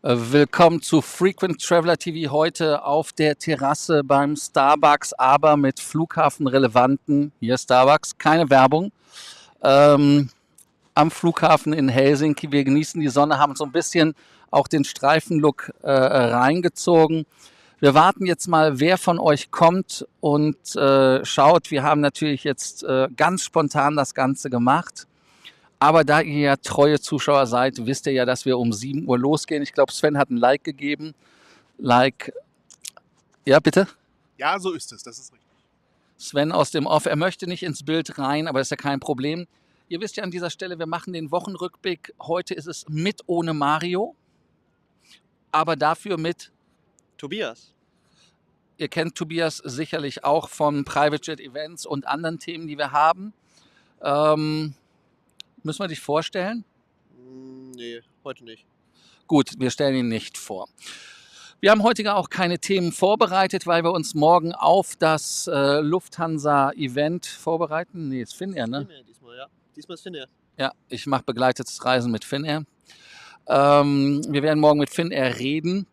Willkommen zu Frequent Traveler TV heute auf der Terrasse beim Starbucks, aber mit flughafenrelevanten, hier Starbucks, keine Werbung, am Flughafen in Helsinki. Wir genießen die Sonne, haben so ein bisschen auch den Streifenlook reingezogen. Wir warten jetzt mal, wer von euch kommt und schaut. Wir haben natürlich jetzt ganz spontan das Ganze gemacht. Aber da ihr ja treue Zuschauer seid, wisst ihr ja, dass wir um 7 Uhr losgehen. Ich glaube, Sven hat ein Like gegeben. Like, ja bitte? Ja, so ist es, das ist richtig. Sven aus dem Off, er möchte nicht ins Bild rein, aber ist ja kein Problem. Ihr wisst ja an dieser Stelle, wir machen den Wochenrückblick. Heute ist es mit ohne Mario, aber dafür mit Tobias. Ihr kennt Tobias sicherlich auch von Private Jet Events und anderen Themen, die wir haben. Müssen wir dich vorstellen? Nee, heute nicht. Gut, wir stellen ihn nicht vor. Wir haben heute auch keine Themen vorbereitet, weil wir uns morgen auf das Lufthansa-Event vorbereiten. Nee, ist Finnair, ne? Finnair diesmal, ja. Diesmal ist Finnair. Ja, ich mache begleitetes Reisen mit Finnair. Wir werden morgen mit Finnair reden.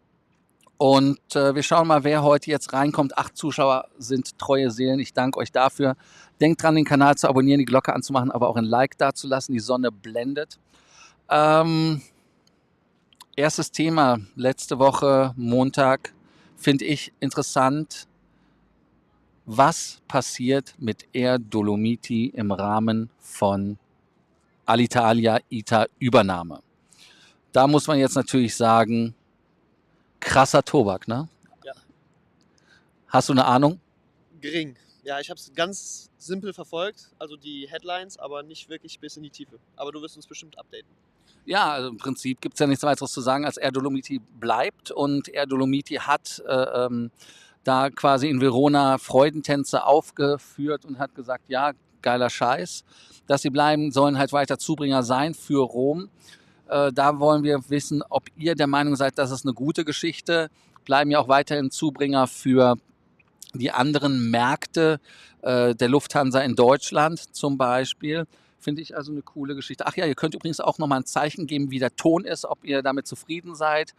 Und wir schauen mal, wer heute jetzt reinkommt. 8 Zuschauer sind treue Seelen. Ich danke euch dafür. Denkt dran, den Kanal zu abonnieren, die Glocke anzumachen, aber auch ein Like dazulassen. Die Sonne blendet. Erstes Thema letzte Woche, Montag, finde ich interessant. Was passiert mit Air Dolomiti im Rahmen von Alitalia-ITA-Übernahme? Da muss man jetzt natürlich sagen, krasser Tobak, ne? Ja. Hast du eine Ahnung? Gering. Ja, ich habe es ganz simpel verfolgt, also die Headlines, aber nicht wirklich bis in die Tiefe. Aber du wirst uns bestimmt updaten. Ja, also im Prinzip gibt es ja nichts weiteres zu sagen, als Air Dolomiti bleibt. Und Air Dolomiti hat da quasi in Verona Freudentänze aufgeführt und hat gesagt, ja, geiler Scheiß, dass sie bleiben, sollen halt weiter Zubringer sein für Rom. Da wollen wir wissen, ob ihr der Meinung seid, das ist eine gute Geschichte. Bleiben ja auch weiterhin Zubringer für die anderen Märkte der Lufthansa in Deutschland zum Beispiel. Finde ich also eine coole Geschichte. Ach ja, ihr könnt übrigens auch nochmal ein Zeichen geben, wie der Ton ist, ob ihr damit zufrieden seid.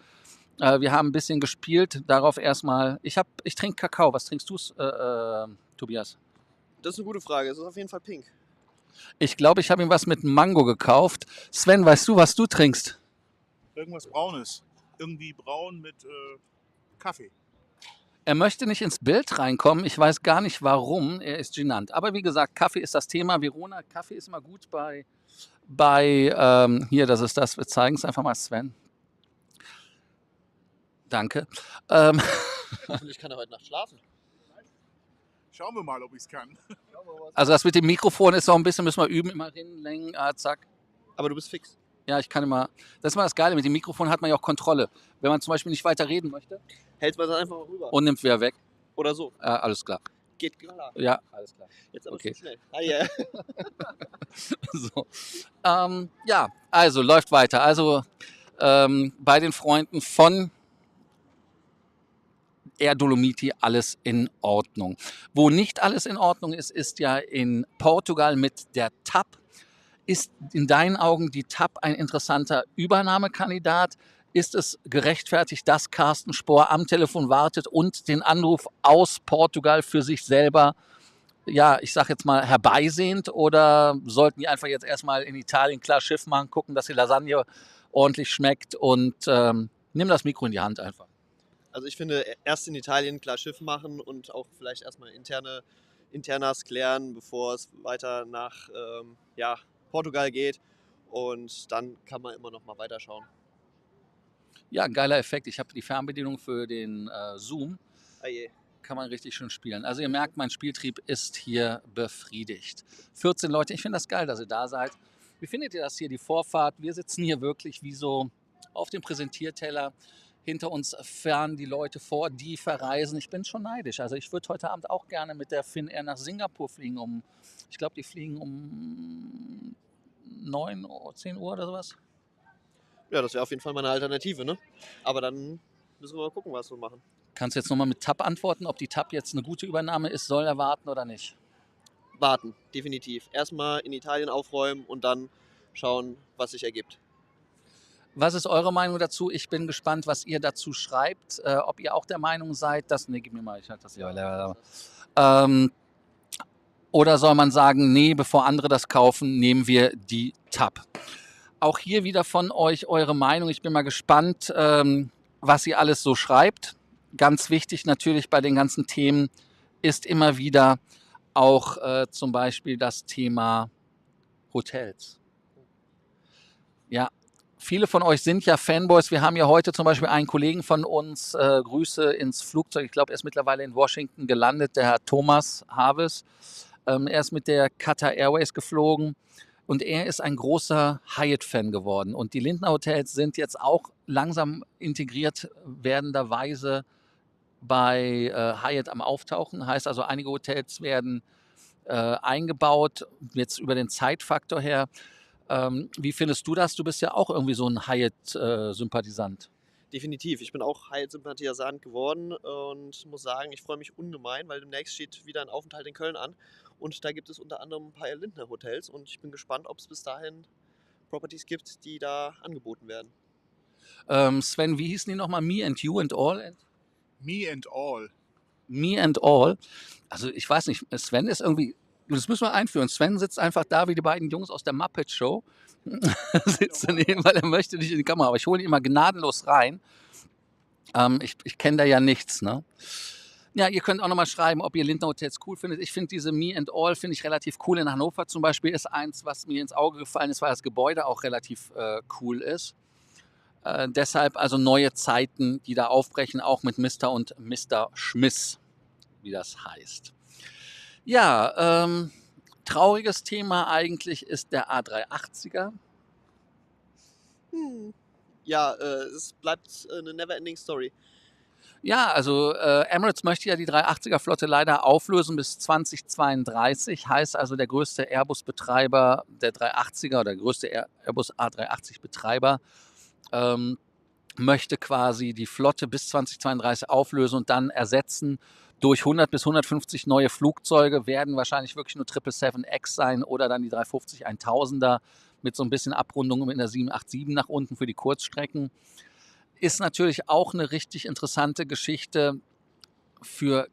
Wir haben ein bisschen gespielt. Darauf erstmal, ich trinke Kakao. Was trinkst du, Tobias? Das ist eine gute Frage. Es ist auf jeden Fall pink. Ich glaube, ich habe ihm was mit Mango gekauft. Sven, weißt du, was du trinkst? Irgendwas Braunes. Irgendwie braun mit Kaffee. Er möchte nicht ins Bild reinkommen. Ich weiß gar nicht warum. Er ist genannt. Aber wie gesagt, Kaffee ist das Thema. Verona, Kaffee ist immer gut bei hier, das ist das. Wir zeigen es einfach mal, Sven. Danke. Hoffentlich kann er heute Nacht schlafen. Schauen wir mal, ob ich es kann. Also das mit dem Mikrofon ist noch ein bisschen, müssen wir üben. Immer hinlängen, zack. Aber du bist fix. Ja, ich kann immer. Das ist mal das Geile. Mit dem Mikrofon hat man ja auch Kontrolle. Wenn man zum Beispiel nicht weiter reden möchte. Hältst du dann einfach mal rüber. Und nimmt wieder weg. Oder so. Alles klar. Geht klar. Ja, alles klar. Jetzt aber Okay. zu schnell. Ah, yeah. So. Ja, also läuft weiter. Also bei den Freunden von Air Dolomiti alles in Ordnung. Wo nicht alles in Ordnung ist, ist ja in Portugal mit der TAP. Ist in deinen Augen die TAP ein interessanter Übernahmekandidat? Ist es gerechtfertigt, dass Carsten Spohr am Telefon wartet und den Anruf aus Portugal für sich selber, ja, ich sag jetzt mal, herbeisehnt? Oder sollten die einfach jetzt erstmal in Italien klar Schiff machen, gucken, dass die Lasagne ordentlich schmeckt und nimm das Mikro in die Hand einfach? Also ich finde, erst in Italien klar Schiff machen und auch vielleicht erstmal Internas klären, bevor es weiter nach Portugal geht. Und dann kann man immer noch mal weiterschauen. Ja, geiler Effekt. Ich habe die Fernbedienung für den Zoom. Ah je. Kann man richtig schön spielen. Also ihr merkt, mein Spieltrieb ist hier befriedigt. 14 Leute, ich finde das geil, dass ihr da seid. Wie findet ihr das hier, die Vorfahrt? Wir sitzen hier wirklich wie so auf dem Präsentierteller. Hinter uns fahren die Leute vor, die verreisen. Ich bin schon neidisch. Also ich würde heute Abend auch gerne mit der Finnair nach Singapur fliegen. Ich glaube, die fliegen um 9 Uhr, 10 Uhr oder sowas. Ja, das wäre auf jeden Fall mal eine Alternative, ne? Aber dann müssen wir mal gucken, was wir machen. Kannst du jetzt nochmal mit TAP antworten, ob die TAP jetzt eine gute Übernahme ist, soll er warten oder nicht? Warten, definitiv. Erstmal in Italien aufräumen und dann schauen, was sich ergibt. Was ist eure Meinung dazu? Ich bin gespannt, was ihr dazu schreibt. Ob ihr auch der Meinung seid, dass. Nee, gib mir mal, ich halte das ja. Oder soll man sagen, nee, bevor andere das kaufen, nehmen wir die TAP? Auch hier wieder von euch eure Meinung. Ich bin mal gespannt, was ihr alles so schreibt. Ganz wichtig natürlich bei den ganzen Themen ist immer wieder auch zum Beispiel das Thema Hotels. Ja, viele von euch sind ja Fanboys. Wir haben ja heute zum Beispiel einen Kollegen von uns, Grüße ins Flugzeug. Ich glaube, er ist mittlerweile in Washington gelandet, der Herr Thomas Harves. Er ist mit der Qatar Airways geflogen und er ist ein großer Hyatt-Fan geworden. Und die Lindner Hotels sind jetzt auch langsam integriert werdenderweise bei Hyatt am Auftauchen. Heißt also, einige Hotels werden eingebaut, jetzt über den Zeitfaktor her. Wie findest du das? Du bist ja auch irgendwie so ein Hyatt-Sympathisant. Definitiv. Ich bin auch Hyatt-Sympathisant geworden und muss sagen, ich freue mich ungemein, weil demnächst steht wieder ein Aufenthalt in Köln an. Und da gibt es unter anderem ein paar Lindner Hotels und ich bin gespannt, ob es bis dahin Properties gibt, die da angeboten werden. Sven, wie hießen die nochmal? Me and You and All? Me and All. Me and All. Also ich weiß nicht, Sven ist irgendwie, das müssen wir einführen. Sven sitzt einfach da wie die beiden Jungs aus der Muppet Show. Sitzt daneben, weil er möchte nicht in die Kamera. Aber ich hole ihn immer gnadenlos rein. Ich kenne da ja nichts, ne? Ja, ihr könnt auch nochmal schreiben, ob ihr Lindner Hotels cool findet. Ich finde diese Me and All finde ich relativ cool. In Hannover zum Beispiel ist eins, was mir ins Auge gefallen ist, weil das Gebäude auch relativ cool ist. Deshalb also neue Zeiten, die da aufbrechen, auch mit Mr. und Mr. Schmiss, wie das heißt. Ja, trauriges Thema eigentlich ist der A380er. Ja, es bleibt eine never-ending Story. Ja, also Emirates möchte ja die 380er-Flotte leider auflösen bis 2032. Heißt also, der größte Airbus-Betreiber der 380er oder der größte Airbus A380-Betreiber möchte quasi die Flotte bis 2032 auflösen und dann ersetzen durch 100 bis 150 neue Flugzeuge. Werden wahrscheinlich wirklich nur 777X sein oder dann die 350-1000er mit so ein bisschen Abrundung in der 787 nach unten für die Kurzstrecken. Ist natürlich auch eine richtig interessante Geschichte für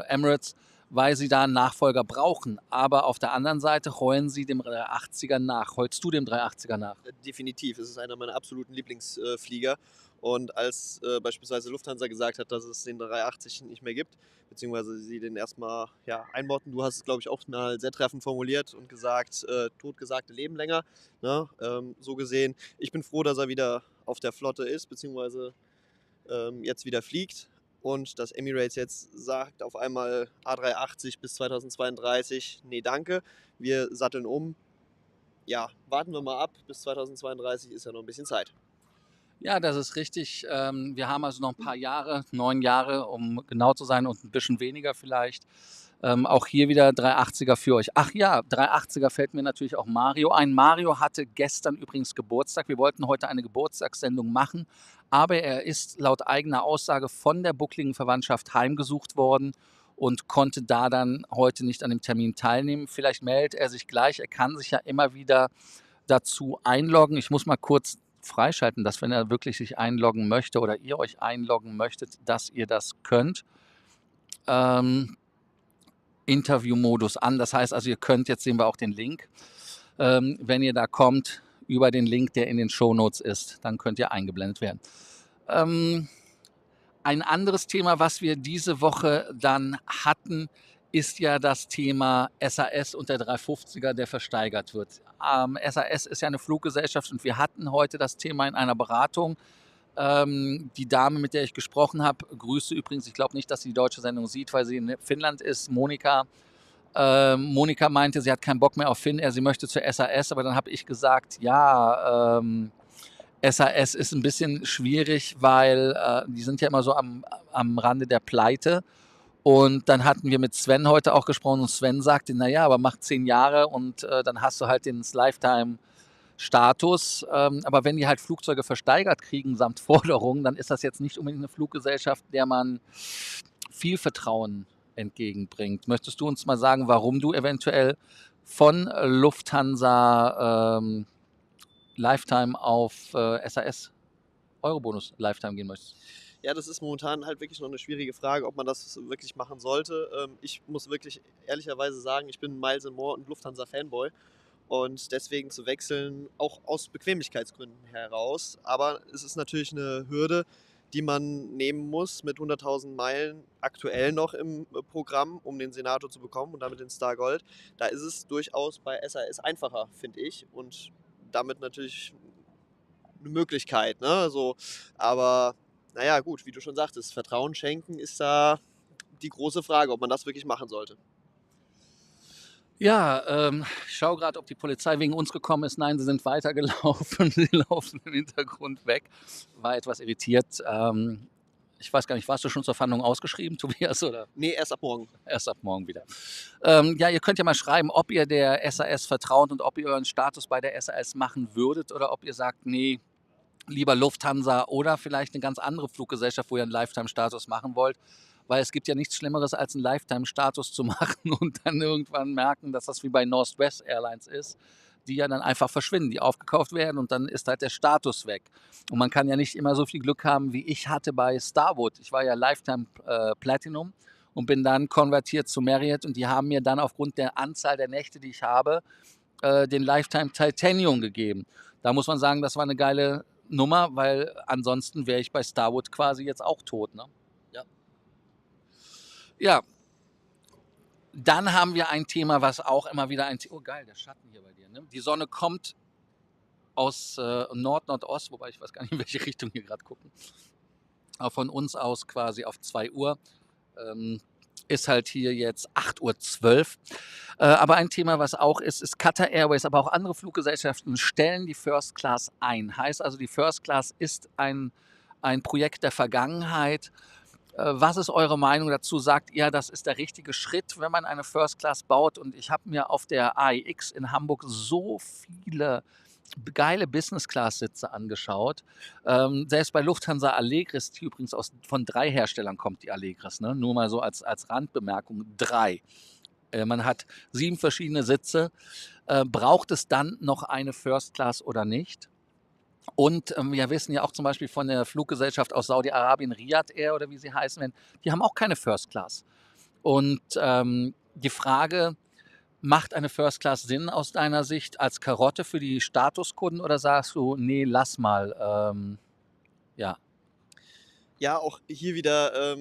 Emirates, weil sie da einen Nachfolger brauchen. Aber auf der anderen Seite heulen sie dem 380er nach. Heulst du dem 380er nach? Definitiv, es ist einer meiner absoluten Lieblingsflieger. Und als beispielsweise Lufthansa gesagt hat, dass es den 380 nicht mehr gibt, beziehungsweise sie den erstmal einbauten, du hast es, glaube ich, auch mal sehr treffend formuliert und gesagt, totgesagte leben länger. Ne? So gesehen, ich bin froh, dass er wieder auf der Flotte ist, beziehungsweise jetzt wieder fliegt. Und dass Emirates jetzt sagt auf einmal A380 bis 2032, nee danke, wir satteln um. Ja, warten wir mal ab, bis 2032 ist ja noch ein bisschen Zeit. Ja, das ist richtig. Wir haben also noch ein paar Jahre, 9 Jahre, um genau zu sein und ein bisschen weniger vielleicht. Auch hier wieder 380er für euch. Ach ja, 380er fällt mir natürlich auch Mario ein. Mario hatte gestern übrigens Geburtstag. Wir wollten heute eine Geburtstagssendung machen, aber er ist laut eigener Aussage von der buckligen Verwandtschaft heimgesucht worden und konnte da dann heute nicht an dem Termin teilnehmen. Vielleicht meldet er sich gleich. Er kann sich ja immer wieder dazu einloggen. Ich muss mal kurz freischalten, dass wenn er wirklich sich einloggen möchte oder ihr euch einloggen möchtet, dass ihr das könnt. Interviewmodus an. Das heißt also, ihr könnt, jetzt sehen wir auch den Link, wenn ihr da kommt, über den Link, der in den Shownotes ist, dann könnt ihr eingeblendet werden. Ein anderes Thema, was wir diese Woche dann hatten, ist ja das Thema SAS und der 350er, der versteigert wird. SAS ist ja eine Fluggesellschaft und wir hatten heute das Thema in einer Beratung. Die Dame, mit der ich gesprochen habe, Grüße übrigens, ich glaube nicht, dass sie die deutsche Sendung sieht, weil sie in Finnland ist, Monika. Monika meinte, sie hat keinen Bock mehr auf Finnair, sie möchte zur SAS, aber dann habe ich gesagt, ja, SAS ist ein bisschen schwierig, weil die sind ja immer so am Rande der Pleite. Und dann hatten wir mit Sven heute auch gesprochen und Sven sagte, naja, aber mach 10 Jahre und dann hast du halt den Lifetime-Status. Aber wenn die halt Flugzeuge versteigert kriegen samt Forderungen, dann ist das jetzt nicht unbedingt eine Fluggesellschaft, der man viel Vertrauen entgegenbringt. Möchtest du uns mal sagen, warum du eventuell von Lufthansa Lifetime auf SAS Eurobonus Lifetime gehen möchtest? Ja, das ist momentan halt wirklich noch eine schwierige Frage, ob man das wirklich machen sollte. Ich muss wirklich ehrlicherweise sagen, ich bin Miles More und Lufthansa-Fanboy und deswegen zu wechseln, auch aus Bequemlichkeitsgründen heraus. Aber es ist natürlich eine Hürde, die man nehmen muss mit 100.000 Meilen aktuell noch im Programm, um den Senator zu bekommen und damit den Star Gold. Da ist es durchaus bei SAS einfacher, finde ich, und damit natürlich eine Möglichkeit, ne? So, aber naja, gut, wie du schon sagtest, Vertrauen schenken ist da die große Frage, ob man das wirklich machen sollte. Ja, ich schaue gerade, ob die Polizei wegen uns gekommen ist. Nein, sie sind weitergelaufen. Sie laufen im Hintergrund weg. War etwas irritiert. Ich weiß gar nicht, warst du schon zur Fahndung ausgeschrieben, Tobias, oder Nee, erst ab morgen. erst ab morgen wieder? Ja, ihr könnt ja mal schreiben, ob ihr der SAS vertraut und ob ihr euren Status bei der SAS machen würdet oder ob ihr sagt, nee, lieber Lufthansa oder vielleicht eine ganz andere Fluggesellschaft, wo ihr einen Lifetime-Status machen wollt. Weil es gibt ja nichts Schlimmeres, als einen Lifetime-Status zu machen und dann irgendwann merken, dass das wie bei Northwest Airlines ist, die ja dann einfach verschwinden, die aufgekauft werden und dann ist halt der Status weg. Und man kann ja nicht immer so viel Glück haben, wie ich hatte bei Starwood. Ich war ja Lifetime Platinum und bin dann konvertiert zu Marriott und die haben mir dann aufgrund der Anzahl der Nächte, die ich habe, den Lifetime Titanium gegeben. Da muss man sagen, das war eine geile Nummer, weil ansonsten wäre ich bei Starwood quasi jetzt auch tot. Ne? Ja. Ja, dann haben wir ein Thema, was auch immer wieder oh geil, der Schatten hier bei dir. Ne? Die Sonne kommt aus Nord-Nordost, wobei ich weiß gar nicht, in welche Richtung wir gerade gucken. Aber von uns aus quasi auf 2 Uhr. Ist halt hier jetzt 8:12 Uhr. Aber ein Thema, was auch ist Qatar Airways, aber auch andere Fluggesellschaften stellen die First Class ein. Heißt also, die First Class ist ein Projekt der Vergangenheit. Was ist eure Meinung dazu? Sagt ihr, das ist der richtige Schritt, wenn man eine First Class baut? Und ich habe mir auf der AIX in Hamburg so viele geile Business-Class-Sitze angeschaut. Selbst bei Lufthansa Allegris, die übrigens von 3 Herstellern kommt, die Allegris, ne? Nur mal so als Randbemerkung, 3. Man hat 7 verschiedene Sitze. Braucht es dann noch eine First Class oder nicht? Und wir wissen ja auch zum Beispiel von der Fluggesellschaft aus Saudi-Arabien, Riyadh Air oder wie sie heißen werden, die haben auch keine First Class. Und die Frage, macht eine First Class Sinn aus deiner Sicht als Karotte für die Statuskunden oder sagst du, nee, lass mal? Ja. Ja, auch hier wieder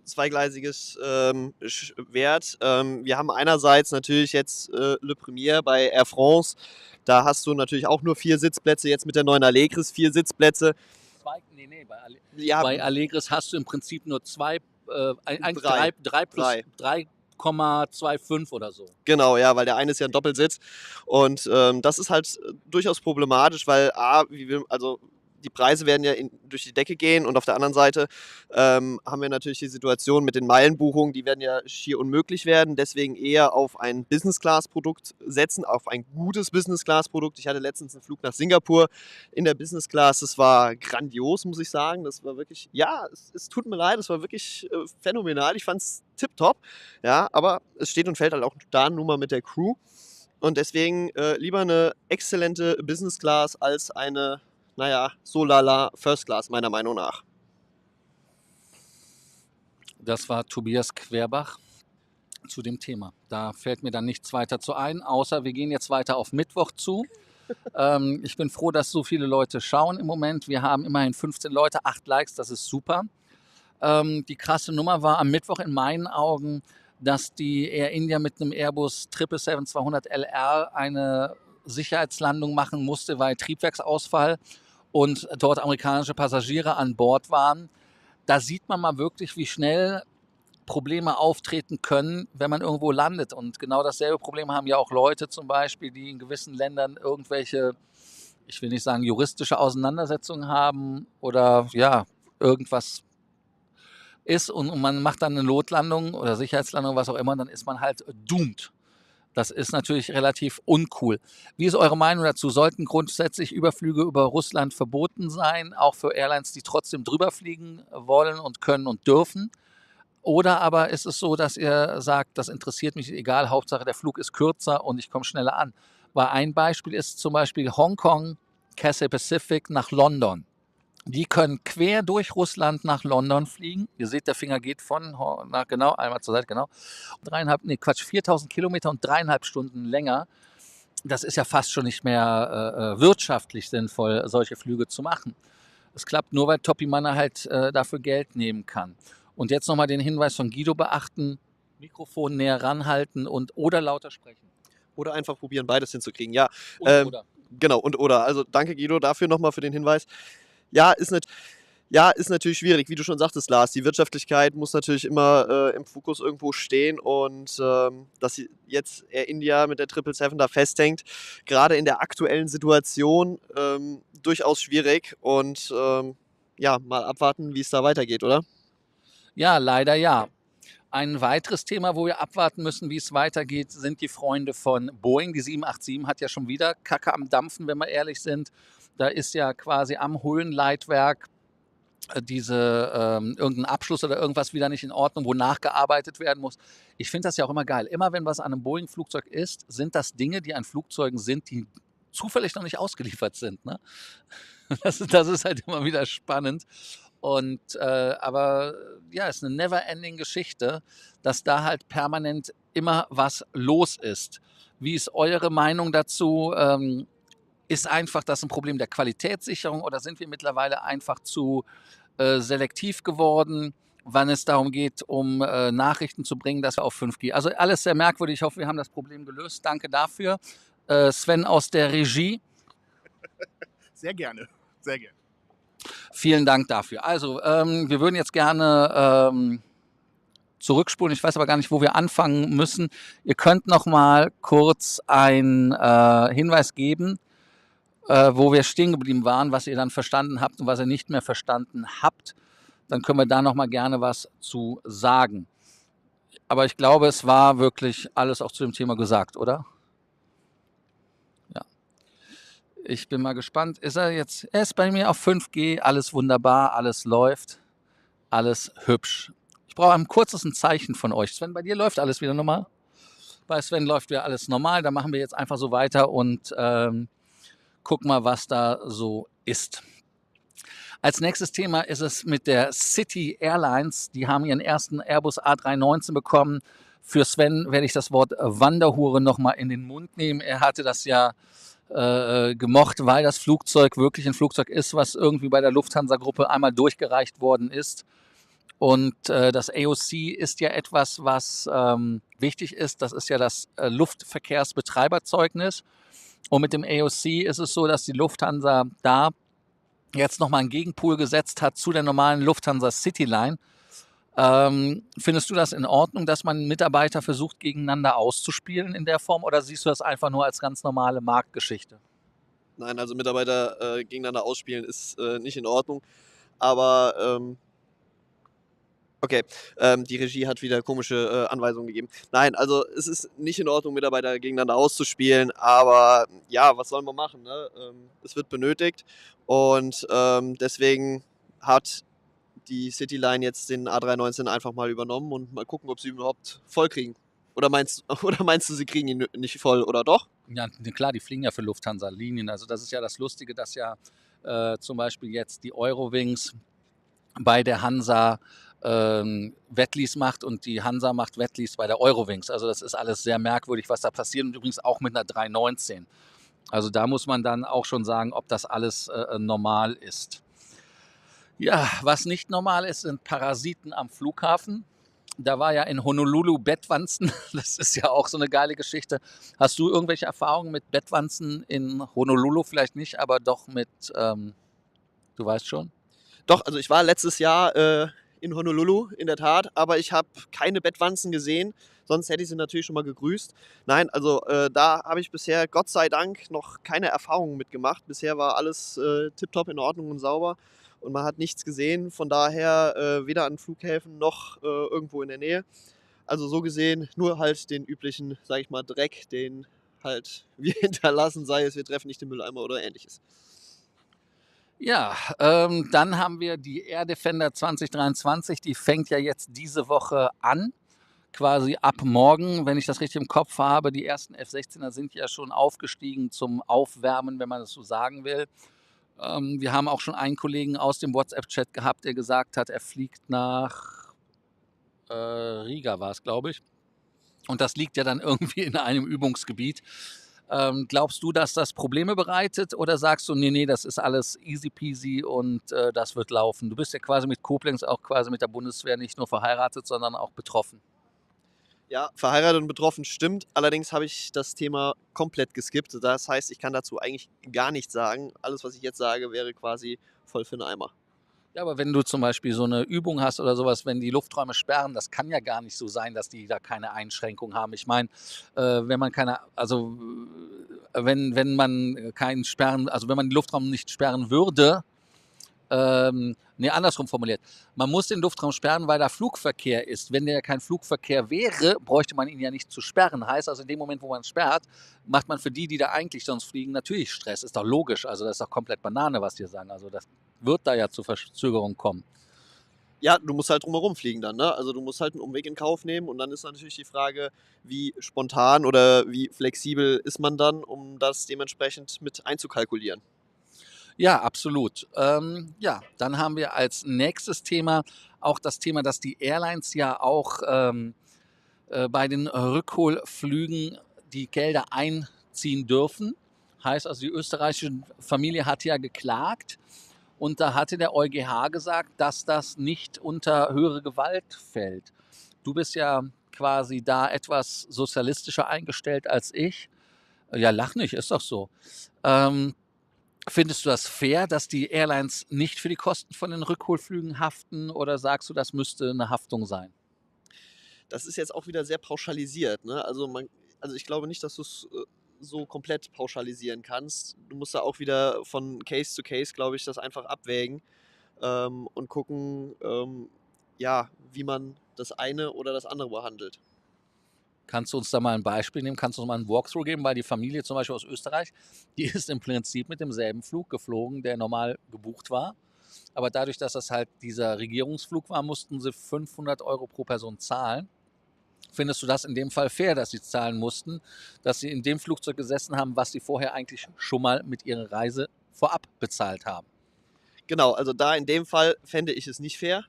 zweigleisiges Schwert. Wir haben einerseits natürlich jetzt Le Premier bei Air France. Da hast du natürlich auch nur 4 Sitzplätze, jetzt mit der neuen Allegris 4 Sitzplätze. Bei Allegris hast du im Prinzip nur 2, eigentlich 3. 3 plus 3,25 oder so. Genau, ja, weil der eine ist ja ein Doppelsitz. Und das ist halt durchaus problematisch, weil die Preise werden ja durch die Decke gehen und auf der anderen Seite haben wir natürlich die Situation mit den Meilenbuchungen, die werden ja schier unmöglich werden. Deswegen eher auf ein Business-Class-Produkt setzen, auf ein gutes Business-Class-Produkt. Ich hatte letztens einen Flug nach Singapur in der Business-Class. Das war grandios, muss ich sagen. Das war wirklich, ja, es tut mir leid, das war wirklich phänomenal. Ich fand es tipptopp. Ja, aber es steht und fällt halt auch da nur mal mit der Crew. Und deswegen lieber eine exzellente Business-Class als eine so lala First Class, meiner Meinung nach. Das war Tobias Querbach zu dem Thema. Da fällt mir dann nichts weiter zu ein, außer wir gehen jetzt weiter auf Mittwoch zu. Ich bin froh, dass so viele Leute schauen im Moment. Wir haben immerhin 15 Leute, 8 Likes, das ist super. Die krasse Nummer war am Mittwoch in meinen Augen, dass die Air India mit einem Airbus 777-200 LR eine Sicherheitslandung machen musste, weil Triebwerksausfall und dort amerikanische Passagiere an Bord waren. Da sieht man mal wirklich, wie schnell Probleme auftreten können, wenn man irgendwo landet. Und genau dasselbe Problem haben ja auch Leute zum Beispiel, die in gewissen Ländern irgendwelche, ich will nicht sagen juristische Auseinandersetzungen haben oder ja, irgendwas ist und man macht dann eine Notlandung oder Sicherheitslandung, was auch immer, dann ist man halt doomed. Das ist natürlich relativ uncool. Wie ist eure Meinung dazu? Sollten grundsätzlich Überflüge über Russland verboten sein, auch für Airlines, die trotzdem drüber fliegen wollen und können und dürfen? Oder aber ist es so, dass ihr sagt, das interessiert mich egal, Hauptsache der Flug ist kürzer und ich komme schneller an? Weil ein Beispiel ist zum Beispiel Hongkong Cathay Pacific nach London. Die können quer durch Russland nach London fliegen. Ihr seht, der Finger geht genau, einmal zur Seite, genau. 4.000 Kilometer und 3,5 Stunden länger. Das ist ja fast schon nicht mehr wirtschaftlich sinnvoll, solche Flüge zu machen. Es klappt nur, weil Topi Manner halt dafür Geld nehmen kann. Und jetzt nochmal den Hinweis von Guido beachten, Mikrofon näher ranhalten oder lauter sprechen. Oder einfach probieren, beides hinzukriegen. Ja, Oder. genau, oder. Also danke Guido dafür nochmal für den Hinweis. Ja, ist natürlich schwierig, wie du schon sagtest, Lars. Die Wirtschaftlichkeit muss natürlich immer im Fokus irgendwo stehen und dass jetzt Air India mit der 777 da festhängt, gerade in der aktuellen Situation durchaus schwierig und ja, mal abwarten, wie es da weitergeht, oder? Ja, leider ja. Ein weiteres Thema, wo wir abwarten müssen, wie es weitergeht, sind die Freunde von Boeing. Die 787 hat ja schon wieder Kacke am Dampfen, wenn wir ehrlich sind. Da ist ja quasi am Höhenleitwerk irgendein Abschluss oder irgendwas wieder nicht in Ordnung, wo nachgearbeitet werden muss. Ich finde das ja auch immer geil. Immer wenn was an einem Boeing-Flugzeug ist, sind das Dinge, die an Flugzeugen sind, die zufällig noch nicht ausgeliefert sind. Ne? Das ist halt immer wieder spannend. Aber ja, es ist eine never-ending Geschichte, dass da halt permanent immer was los ist. Wie ist eure Meinung dazu? Ist einfach das ein Problem der Qualitätssicherung oder sind wir mittlerweile einfach zu selektiv geworden, wann es darum geht, um Nachrichten zu bringen, dass wir auf 5G. Also alles sehr merkwürdig. Ich hoffe, wir haben das Problem gelöst. Danke dafür. Sven aus der Regie. Sehr gerne, sehr gerne. Vielen Dank dafür. Also, wir würden jetzt gerne zurückspulen. Ich weiß aber gar nicht, wo wir anfangen müssen. Ihr könnt noch mal kurz einen Hinweis geben, wo wir stehen geblieben waren, was ihr dann verstanden habt und was ihr nicht mehr verstanden habt. Dann können wir da noch mal gerne was zu sagen. Aber ich glaube, es war wirklich alles auch zu dem Thema gesagt, oder? Ich bin mal gespannt. Er ist bei mir auf 5G, alles wunderbar, alles läuft, alles hübsch. Ich brauche ein kurzes Zeichen von euch. Sven, bei dir läuft alles wieder normal? Bei Sven läuft wieder alles normal. Da machen wir jetzt einfach so weiter und gucken mal, was da so ist. Als nächstes Thema ist es mit der City Airlines. Die haben ihren ersten Airbus A319 bekommen. Für Sven werde ich das Wort Wanderhure nochmal in den Mund nehmen. Er hatte das ja gemocht, weil das Flugzeug wirklich ein Flugzeug ist, was irgendwie bei der Lufthansa-Gruppe einmal durchgereicht worden ist. Und das AOC ist ja etwas, was wichtig ist. Das ist ja das Luftverkehrsbetreiberzeugnis. Und mit dem AOC ist es so, dass die Lufthansa da jetzt nochmal einen Gegenpol gesetzt hat zu der normalen Lufthansa Cityline. Findest du das in Ordnung, dass man Mitarbeiter versucht, gegeneinander auszuspielen in der Form, oder siehst du das einfach nur als ganz normale Marktgeschichte? Nein, also Mitarbeiter gegeneinander ausspielen ist nicht in Ordnung. Aber okay, die Regie hat wieder komische Anweisungen gegeben. Nein, also es ist nicht in Ordnung, Mitarbeiter gegeneinander auszuspielen, aber ja, was soll man machen? Ne? Es wird benötigt und deswegen hat die Cityline jetzt den A319 einfach mal übernommen und mal gucken, ob sie ihn überhaupt voll kriegen. Oder meinst du, sie kriegen ihn nicht voll, oder doch? Ja, klar, die fliegen ja für Lufthansa-Linien. Also das ist ja das Lustige, dass ja zum Beispiel jetzt die Eurowings bei der Hansa Wetlease macht und die Hansa macht Wetlease bei der Eurowings. Also das ist alles sehr merkwürdig, was da passiert, und übrigens auch mit einer 319. Also da muss man dann auch schon sagen, ob das alles normal ist. Ja, was nicht normal ist, sind Parasiten am Flughafen. Da war ja in Honolulu Bettwanzen. Das ist ja auch so eine geile Geschichte. Hast du irgendwelche Erfahrungen mit Bettwanzen in Honolulu? Vielleicht nicht, aber doch mit, du weißt schon? Doch, also ich war letztes Jahr in Honolulu, in der Tat, aber ich habe keine Bettwanzen gesehen. Sonst hätte ich sie natürlich schon mal gegrüßt. Nein, also da habe ich bisher, Gott sei Dank, noch keine Erfahrungen mitgemacht. Bisher war alles tipptopp in Ordnung und sauber. Und man hat nichts gesehen, von daher weder an Flughäfen noch irgendwo in der Nähe. Also so gesehen nur halt den üblichen, sag ich mal, Dreck, den halt wir hinterlassen, sei es wir treffen nicht den Mülleimer oder ähnliches. Ja, dann haben wir die Air Defender 2023, die fängt ja jetzt diese Woche an. quasi ab morgen, wenn ich das richtig im Kopf habe, die ersten F-16er sind ja schon aufgestiegen zum Aufwärmen, wenn man das so sagen will. Wir haben auch schon einen Kollegen aus dem WhatsApp-Chat gehabt, der gesagt hat, er fliegt nach Riga, war es, glaube ich. Und das liegt ja dann irgendwie in einem Übungsgebiet. Glaubst du, dass das Probleme bereitet oder sagst du, nee, das ist alles easy peasy und das wird laufen? Du bist ja quasi mit Koblenz auch quasi mit der Bundeswehr nicht nur verheiratet, sondern auch betroffen. Ja, verheiratet und betroffen stimmt. Allerdings habe ich das Thema komplett geskippt. Das heißt, ich kann dazu eigentlich gar nichts sagen. Alles, was ich jetzt sage, wäre quasi voll für den Eimer. Ja, aber wenn du zum Beispiel so eine Übung hast oder sowas, wenn die Lufträume sperren, das kann ja gar nicht so sein, dass die da keine Einschränkung haben. Ich meine, wenn man keine, also wenn man keinen sperren, also wenn man den Luftraum nicht sperren würde, andersrum formuliert. Man muss den Luftraum sperren, weil da Flugverkehr ist. Wenn der kein Flugverkehr wäre, bräuchte man ihn ja nicht zu sperren. Heißt also, in dem Moment, wo man sperrt, macht man für die, die da eigentlich sonst fliegen, natürlich Stress. Ist doch logisch. Also das ist doch komplett Banane, was die sagen. Also das wird da ja zu Verzögerungen kommen. Ja, du musst halt drumherum fliegen dann, ne? Also du musst halt einen Umweg in Kauf nehmen und dann ist natürlich die Frage, wie spontan oder wie flexibel ist man dann, um das dementsprechend mit einzukalkulieren. Ja, absolut. Dann haben wir als nächstes Thema auch das Thema, dass die Airlines ja auch bei den Rückholflügen die Gelder einziehen dürfen. Heißt also, die österreichische Familie hat ja geklagt und da hatte der EuGH gesagt, dass das nicht unter höhere Gewalt fällt. Du bist ja quasi da etwas sozialistischer eingestellt als ich. Ja, lach nicht, ist doch so. Findest du das fair, dass die Airlines nicht für die Kosten von den Rückholflügen haften oder sagst du, das müsste eine Haftung sein? Das ist jetzt auch wieder sehr pauschalisiert, ne? Also ich glaube nicht, dass du es so komplett pauschalisieren kannst. Du musst da auch wieder von Case zu Case, glaube ich, das einfach abwägen und gucken, ja, wie man das eine oder das andere behandelt. Kannst du uns da mal ein Beispiel nehmen? Kannst du uns mal einen Walkthrough geben? Weil die Familie zum Beispiel aus Österreich, die ist im Prinzip mit demselben Flug geflogen, der normal gebucht war. Aber dadurch, dass das halt dieser Regierungsflug war, mussten sie 500 Euro pro Person zahlen. Findest du das in dem Fall fair, dass sie zahlen mussten, dass sie in dem Flugzeug gesessen haben, was sie vorher eigentlich schon mal mit ihrer Reise vorab bezahlt haben? Genau, also da in dem Fall fände ich es nicht fair,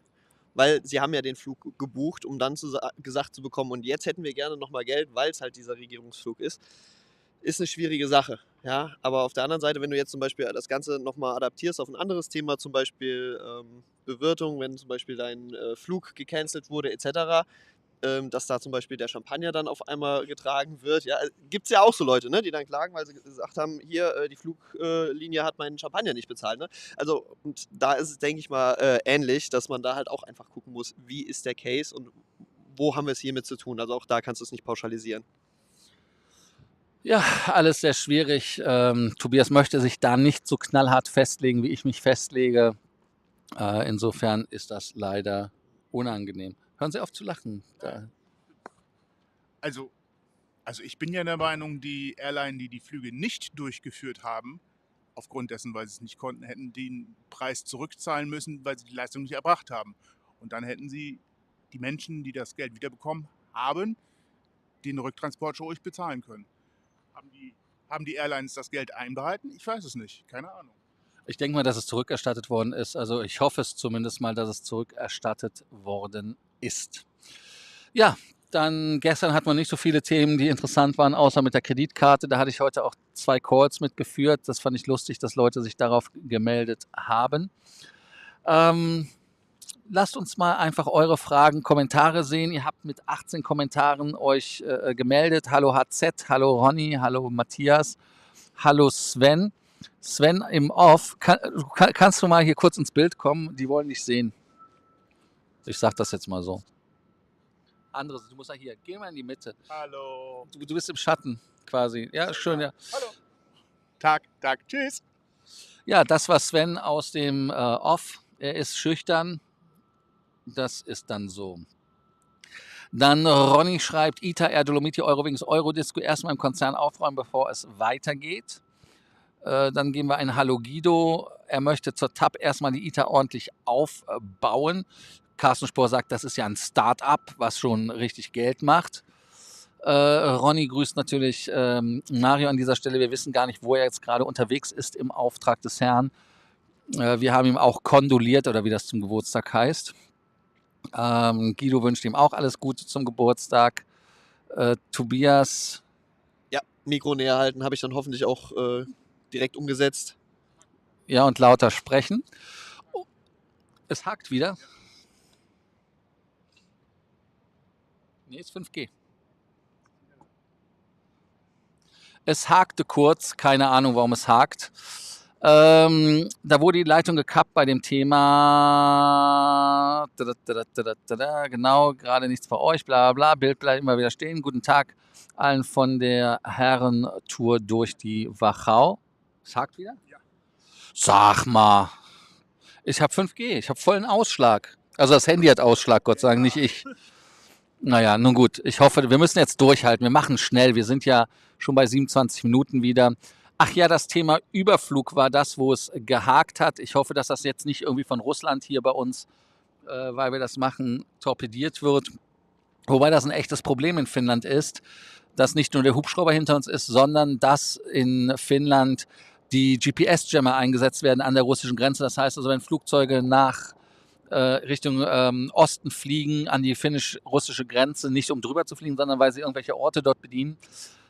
weil sie haben ja den Flug gebucht, um dann gesagt zu bekommen, und jetzt hätten wir gerne nochmal Geld, weil es halt dieser Regierungsflug ist. Ist eine schwierige Sache, ja. Aber auf der anderen Seite, wenn du jetzt zum Beispiel das Ganze nochmal adaptierst auf ein anderes Thema, zum Beispiel Bewirtung, wenn zum Beispiel dein Flug gecancelt wurde etc., dass da zum Beispiel der Champagner dann auf einmal getragen wird. Ja, gibt es ja auch so Leute, ne, die dann klagen, weil sie gesagt haben, hier, die Fluglinie hat meinen Champagner nicht bezahlt. Ne? Also, und da ist es, denke ich mal, ähnlich, dass man da halt auch einfach gucken muss, wie ist der Case und wo haben wir es hiermit zu tun. Also auch da kannst du es nicht pauschalisieren. Ja, alles sehr schwierig. Tobias möchte sich da nicht so knallhart festlegen, wie ich mich festlege. Insofern ist das leider unangenehm. Hören Sie auf zu lachen. Also ich bin ja der Meinung, die Airline, die die Flüge nicht durchgeführt haben, aufgrund dessen, weil sie es nicht konnten, hätten den Preis zurückzahlen müssen, weil sie die Leistung nicht erbracht haben. Und dann hätten sie die Menschen, die das Geld wiederbekommen haben, den Rücktransport schon ruhig bezahlen können. Haben die Airlines das Geld einbehalten? Ich weiß es nicht. Keine Ahnung. Ich denke mal, dass es zurückerstattet worden ist. Also ich hoffe es zumindest mal, dass es zurückerstattet worden ist. Ja, dann gestern hatten wir nicht so viele Themen, die interessant waren, außer mit der Kreditkarte. Da hatte ich heute auch 2 Calls mitgeführt. Das fand ich lustig, dass Leute sich darauf gemeldet haben. Lasst uns mal einfach eure Fragen, Kommentare sehen. Ihr habt mit 18 Kommentaren euch gemeldet. Hallo HZ, hallo Ronny, hallo Matthias, hallo Sven. Sven im Off, kannst du mal hier kurz ins Bild kommen? Die wollen dich sehen. Ich sag das jetzt mal so. Anderes, du musst ja hier, geh mal in die Mitte. Hallo. Du bist im Schatten quasi. Ja, schön, ja. Hallo. Tag, tschüss. Ja, das war Sven aus dem Off. Er ist schüchtern. Das ist dann so. Dann Ronny schreibt, ITA, Air Dolomiti, Eurowings, Eurodisco erstmal im Konzern aufräumen, bevor es weitergeht. Dann gehen wir ein Hallo Guido. Er möchte zur TAP erstmal die ITA ordentlich aufbauen. Carsten Spohr sagt, das ist ja ein Start-up, was schon richtig Geld macht. Ronny grüßt natürlich Mario an dieser Stelle. Wir wissen gar nicht, wo er jetzt gerade unterwegs ist im Auftrag des Herrn. Wir haben ihm auch kondoliert, oder wie das zum Geburtstag heißt. Guido wünscht ihm auch alles Gute zum Geburtstag. Tobias. Ja, Mikro näher halten habe ich dann hoffentlich auch direkt umgesetzt. Ja, und lauter sprechen. Oh, es hakt wieder. Nee, ist 5G. Es hakte kurz, keine Ahnung, warum es hakt. Da wurde die Leitung gekappt bei dem Thema. Genau, gerade nichts für euch, bla bla bla. Bild bleibt immer wieder stehen. Guten Tag allen von der Herrentour durch die Wachau. Es hakt wieder? Ja. Sag mal. Ich habe 5G, ich habe vollen Ausschlag. Also das Handy hat Ausschlag, Gott sei Dank, nicht ich. Naja, nun gut. Ich hoffe, wir müssen jetzt durchhalten. Wir machen schnell. Wir sind ja schon bei 27 Minuten wieder. Ach ja, das Thema Überflug war das, wo es gehakt hat. Ich hoffe, dass das jetzt nicht irgendwie von Russland hier bei uns, weil wir das machen, torpediert wird. Wobei das ein echtes Problem in Finnland ist, dass nicht nur der Hubschrauber hinter uns ist, sondern dass in Finnland die GPS-Jammer eingesetzt werden an der russischen Grenze. Das heißt also, wenn Flugzeuge nach Richtung Osten fliegen, an die finnisch-russische Grenze, nicht um drüber zu fliegen, sondern weil sie irgendwelche Orte dort bedienen,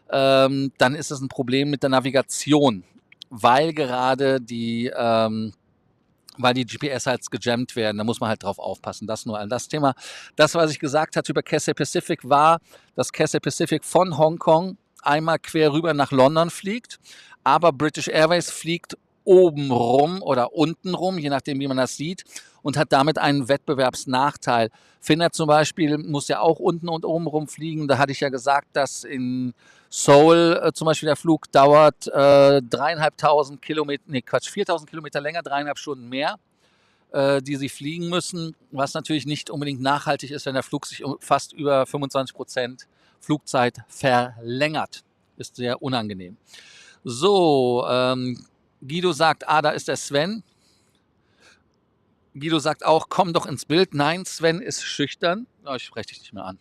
dann ist es ein Problem mit der Navigation, weil gerade weil die GPS halt gejammt werden. Da muss man halt drauf aufpassen. Das nur an das Thema. Das, was ich gesagt hatte über Cathay Pacific, war, dass Cathay Pacific von Hongkong einmal quer rüber nach London fliegt, aber British Airways fliegt oben rum oder unten rum, je nachdem, wie man das sieht, und hat damit einen Wettbewerbsnachteil. Finnair zum Beispiel muss ja auch unten und oben rum fliegen. Da hatte ich ja gesagt, dass in Seoul zum Beispiel der Flug dauert 3.500 Kilometer, nee Quatsch, 4.000 Kilometer länger, 3,5 Stunden mehr, die sie fliegen müssen, was natürlich nicht unbedingt nachhaltig ist, wenn der Flug sich fast über 25% Flugzeit verlängert. Ist sehr unangenehm. So, Guido sagt, da ist der Sven. Guido sagt auch, komm doch ins Bild. Nein, Sven ist schüchtern. Oh, ich spreche dich nicht mehr an.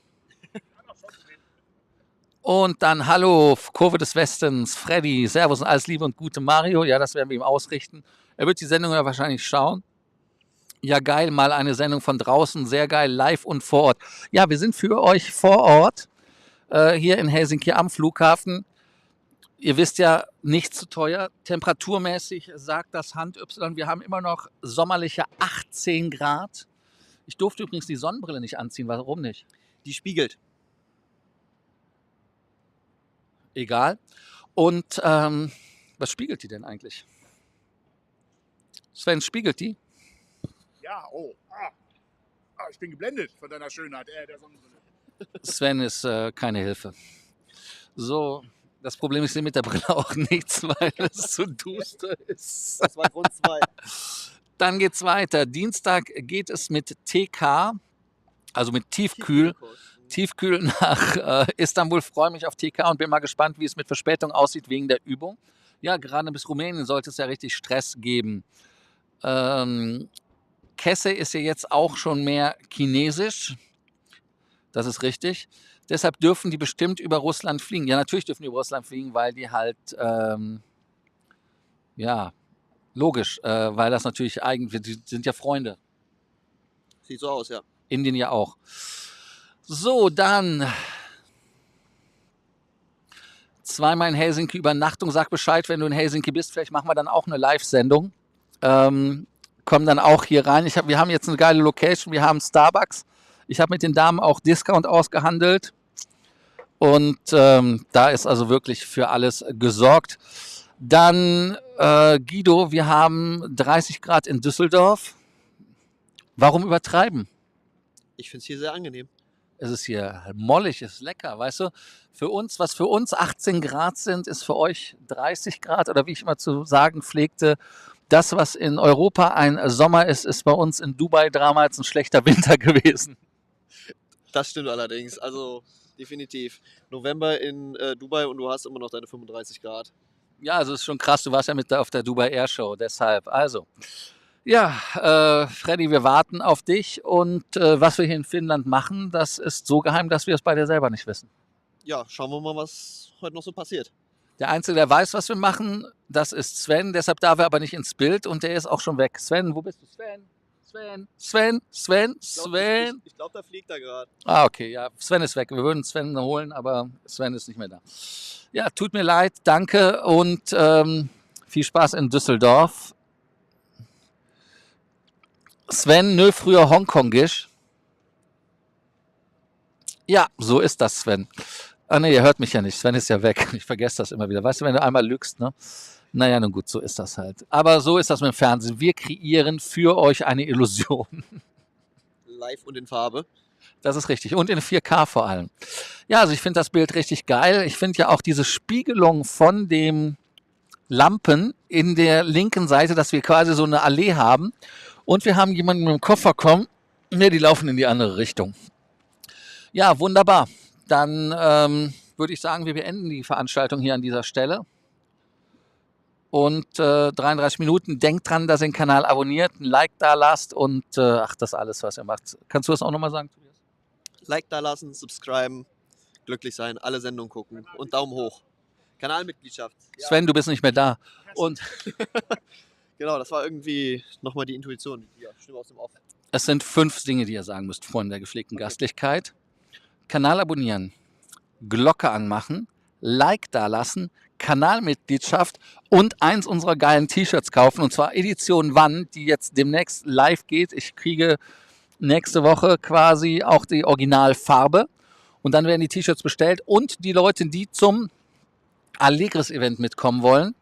Und dann, hallo, Kurve des Westens, Freddy, Servus und alles Liebe und Gute, Mario. Ja, das werden wir ihm ausrichten. Er wird die Sendung ja wahrscheinlich schauen. Ja, geil, mal eine Sendung von draußen, sehr geil, live und vor Ort. Ja, wir sind für euch vor Ort, hier in Helsinki am Flughafen. Ihr wisst ja, nicht zu teuer. Temperaturmäßig sagt das Hand Y, wir haben immer noch sommerliche 18 Grad. Ich durfte übrigens die Sonnenbrille nicht anziehen. Warum nicht? Die spiegelt. Egal. Und was spiegelt die denn eigentlich? Sven, spiegelt die? Ja, ich bin geblendet von deiner Schönheit, der Sonnenbrille. Sven ist keine Hilfe. So, das Problem ist, ich sehe mit der Brille auch nichts, weil es zu duster ist. Das war Grund 2. Dann geht's weiter. Dienstag geht es mit TK, also mit Tiefkühl nach Istanbul. Freue mich auf TK und bin mal gespannt, wie es mit Verspätung aussieht wegen der Übung. Ja, gerade bis Rumänien sollte es ja richtig Stress geben. Kesse ist ja jetzt auch schon mehr chinesisch. Das ist richtig. Deshalb dürfen die bestimmt über Russland fliegen. Ja, natürlich dürfen die über Russland fliegen, weil die halt, ja, logisch, weil das natürlich eigentlich, die sind ja Freunde. Sieht so aus, ja. Indien ja auch. So, dann zweimal in Helsinki Übernachtung. Sag Bescheid, wenn du in Helsinki bist. Vielleicht machen wir dann auch eine Live-Sendung. Kommen dann auch hier rein. Wir haben jetzt eine geile Location. Wir haben Starbucks. Ich habe mit den Damen auch Discount ausgehandelt. Und da ist also wirklich für alles gesorgt. Dann Guido, wir haben 30 Grad in Düsseldorf. Warum übertreiben? Ich finde es hier sehr angenehm. Es ist hier mollig, es ist lecker, weißt du? Für uns, was für uns 18 Grad sind, ist für euch 30 Grad. Oder wie ich immer zu sagen pflegte, das, was in Europa ein Sommer ist, ist bei uns in Dubai damals ein schlechter Winter gewesen. Das stimmt allerdings. Also definitiv. November in Dubai und du hast immer noch deine 35 Grad. Ja, also ist schon krass. Du warst ja mit auf der Dubai Air Show, deshalb. Also, Ja, Freddy, wir warten auf dich und was wir hier in Finnland machen, das ist so geheim, dass wir es bei dir selber nicht wissen. Ja, schauen wir mal, was heute noch so passiert. Der Einzige, der weiß, was wir machen, das ist Sven, deshalb darf er aber nicht ins Bild und der ist auch schon weg. Sven, wo bist du? Sven. Ich glaube, da fliegt er gerade. Ah, okay, ja, Sven ist weg. Wir würden Sven holen, aber Sven ist nicht mehr da. Ja, tut mir leid, danke und viel Spaß in Düsseldorf. Sven, nö, früher Hongkongisch. Ja, so ist das, Sven. Ah ne, ihr hört mich ja nicht. Sven ist ja weg. Ich vergesse das immer wieder. Weißt du, wenn du einmal lügst, ne? Naja, nun gut, so ist das halt. Aber so ist das mit dem Fernsehen. Wir kreieren für euch eine Illusion. Live und in Farbe. Das ist richtig. Und in 4K vor allem. Ja, also ich finde das Bild richtig geil. Ich finde ja auch diese Spiegelung von dem Lampen in der linken Seite, dass wir quasi so eine Allee haben. Und wir haben jemanden mit dem Koffer kommen. Ne, die laufen in die andere Richtung. Ja, wunderbar. Dann würde ich sagen, wir beenden die Veranstaltung hier an dieser Stelle. Und 33 Minuten. Denkt dran, dass ihr den Kanal abonniert, ein Like da lasst und das alles, was ihr macht. Kannst du das auch nochmal sagen, Tobias? Like da lassen, subscriben, glücklich sein, alle Sendungen gucken und Daumen hoch. Kanalmitgliedschaft. Ja. Sven, du bist nicht mehr da. Und Genau, das war irgendwie nochmal die Intuition, die Stimme aus dem Off. es sind 5 Dinge, die ihr sagen müsst, Freunde der gepflegten Gastlichkeit. Kanal abonnieren, Glocke anmachen, Like da lassen, Kanalmitgliedschaft und eins unserer geilen T-Shirts kaufen. Und zwar Edition Wann, die jetzt demnächst live geht. Ich kriege nächste Woche quasi auch die Originalfarbe. Und dann werden die T-Shirts bestellt. Und die Leute, die zum Allegris-Event mitkommen wollen.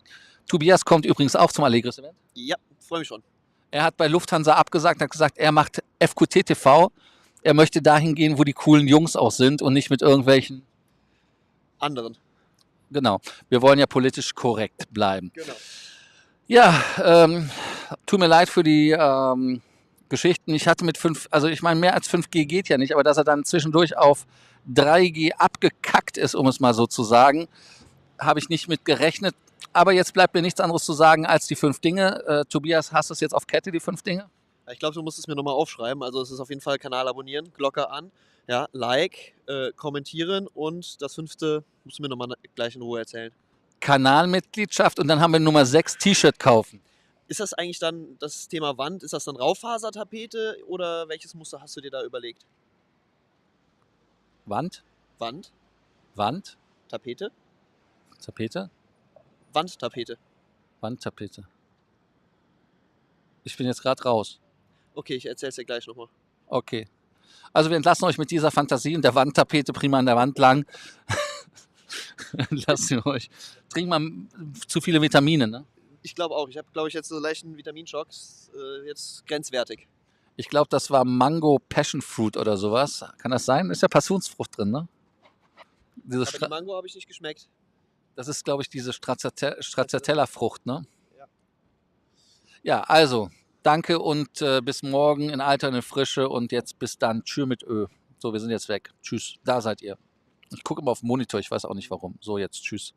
Tobias kommt übrigens auch zum Allegris-Event. Ja, freue mich schon. Er hat bei Lufthansa abgesagt, hat gesagt, er macht FQT-TV. Er möchte dahin gehen, wo die coolen Jungs auch sind und nicht mit irgendwelchen anderen. Genau. Wir wollen ja politisch korrekt bleiben. Genau. Ja, tut mir leid für die Geschichten. Ich hatte mit 5, also ich meine, mehr als 5G geht ja nicht, aber dass er dann zwischendurch auf 3G abgekackt ist, um es mal so zu sagen, habe ich nicht mit gerechnet. Aber jetzt bleibt mir nichts anderes zu sagen als die 5 Dinge. Tobias, hast du es jetzt auf Kette, die 5 Dinge? Ich glaube, du musst es mir nochmal aufschreiben. Also es ist auf jeden Fall Kanal abonnieren, Glocke an, ja, Like, kommentieren und das 5. musst du mir nochmal gleich in Ruhe erzählen. Kanalmitgliedschaft und dann haben wir Nummer 6, T-Shirt kaufen. Ist das eigentlich dann das Thema Wand? Ist das dann Raufasertapete oder welches Muster hast du dir da überlegt? Wand, Wand, Tapete, Tapete, Wandtapete. Wandtapete. Ich bin jetzt gerade raus. Okay, ich erzähl's dir gleich nochmal. Okay. Also wir entlassen euch mit dieser Fantasie und der Wandtapete prima an der Wand lang. Entlassen wir euch. Trinkt man zu viele Vitamine, ne? Ich glaube auch. Ich habe, glaube ich, jetzt so leichten Vitaminschock. Jetzt grenzwertig. Ich glaube, das war Mango Passion Fruit oder sowas. Kann das sein? Ist ja Passionsfrucht drin, ne? Diese Aber die Mango habe ich nicht geschmeckt. das ist, glaube ich, diese Stracciatella-Frucht, ne? Ja. Ja, also, danke und bis morgen in Alter und in Frische und jetzt bis dann. Tschüss mit Ö. So, wir sind jetzt weg. Tschüss. Da seid ihr. Ich gucke immer auf den Monitor, ich weiß auch nicht warum. So, jetzt tschüss.